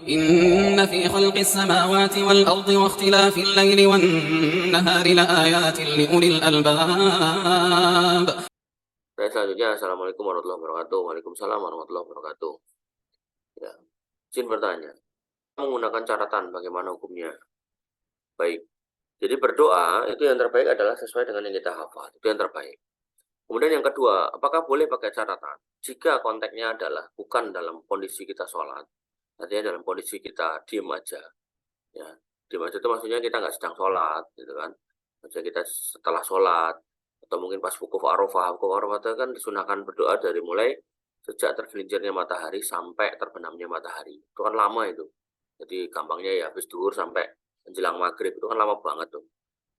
إن في خلق السماوات والأرض واختلاف الليل والنهار لآيات لأولي الألباب. Selanjutnya, Assalamualaikum warahmatullahi wabarakatuh. Waalaikumsalam warahmatullahi wabarakatuh. Ya, izin bertanya, menggunakan catatan bagaimana hukumnya? Baik, jadi berdoa itu yang terbaik adalah sesuai dengan yang kita hafal, itu yang terbaik. Kemudian yang kedua, apakah boleh pakai catatan? Jika konteksnya adalah bukan dalam kondisi kita sholat, artinya dalam kondisi kita diem aja, ya, diem aja itu maksudnya kita nggak sedang sholat, gitu kan? Maksudnya kita setelah sholat, atau mungkin pas wukuf Arafah itu kan disunahkan berdoa dari mulai sejak tergelincirnya matahari sampai terbenamnya matahari. Itu kan lama itu. Jadi gampangnya ya habis duhur sampai menjelang maghrib itu kan lama banget tuh.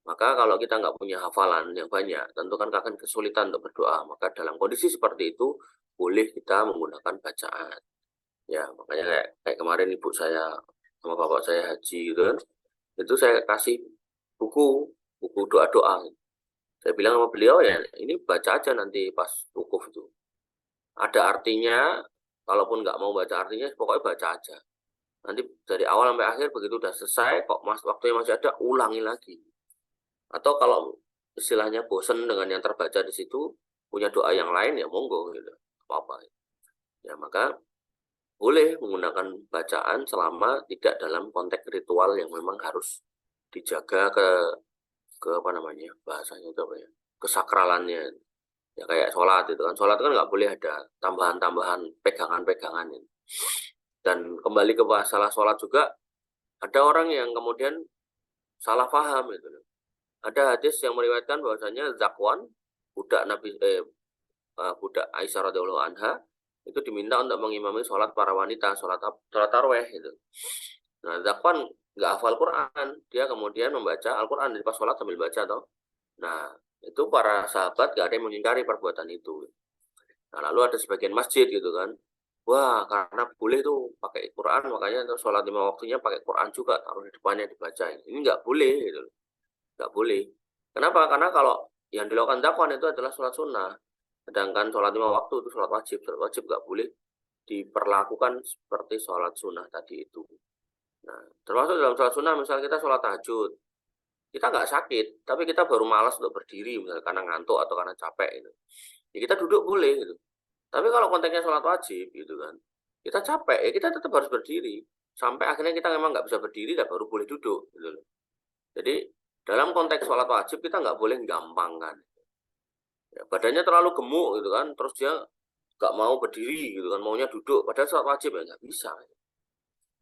Maka kalau kita nggak punya hafalan yang banyak, tentu kan akan kesulitan untuk berdoa. Maka dalam kondisi seperti itu, boleh kita menggunakan bacaan. Ya, makanya kayak kemarin ibu saya sama bapak saya haji gitu kan, itu saya kasih buku doa-doa. Saya bilang sama beliau, ya ini baca aja nanti pas wukuf itu. Ada artinya, kalaupun nggak mau baca artinya, pokoknya baca aja. Nanti dari awal sampai akhir begitu udah selesai, kok waktunya masih ada, ulangi lagi. Atau kalau istilahnya bosen dengan yang terbaca di situ, punya doa yang lain ya monggo gitu, apa-apa. Ya maka boleh menggunakan bacaan selama tidak dalam konteks ritual yang memang harus dijaga ke apa namanya bahasanya itu apa ya, kesakralannya. Ya kayak sholat itu kan, sholat kan nggak boleh ada tambahan-tambahan pegangan-pegangan ini. Dan kembali ke masalah sholat juga, ada orang yang kemudian salah paham itu. Ada hadis yang meriwayatkan bahwasanya Zakwan, budak budak Aisyah radhiyallahu anha, itu diminta untuk mengimami sholat para wanita, sholat taraweh itu. Nah, Zakwan nggak hafal Quran, dia kemudian membaca Al-Quran di pas sholat sambil baca toh. Nah, itu para sahabat gak ada yang mengingkari perbuatan itu. Nah, lalu ada sebagian masjid gitu kan, wah karena boleh tuh pakai Quran, makanya sholat 5 waktunya pakai Quran juga, taruh di depannya dibaca. Ini nggak boleh gitu, nggak boleh. Kenapa? Karena kalau yang dilakukan Zakwan itu adalah sholat sunnah, sedangkan sholat 5 waktu itu sholat wajib nggak boleh diperlakukan seperti sholat sunnah tadi itu. Nah, termasuk dalam sholat sunnah, misalnya kita sholat tahajud, kita nggak sakit, tapi kita baru malas untuk berdiri, misalnya karena ngantuk atau karena capek itu. Ya kita duduk boleh gitu. Tapi kalau konteksnya sholat wajib gitu kan, kita capek, ya kita tetap harus berdiri. Sampai akhirnya kita memang nggak bisa berdiri, dan baru boleh duduk gitu loh. Jadi dalam konteks sholat wajib kita nggak boleh gampangkan. Ya, badannya terlalu gemuk gitu kan, terus dia nggak mau berdiri gitu kan, maunya duduk, padahal sholat wajib ya nggak bisa.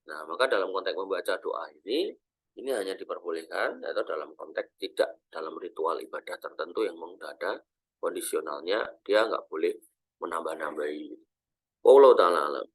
Nah, maka dalam konteks membaca doa ini hanya diperbolehkan atau dalam konteks tidak dalam ritual ibadah tertentu yang memang ada kondisionalnya, dia nggak boleh menambah-nambahi. Wallahu ta'ala alam.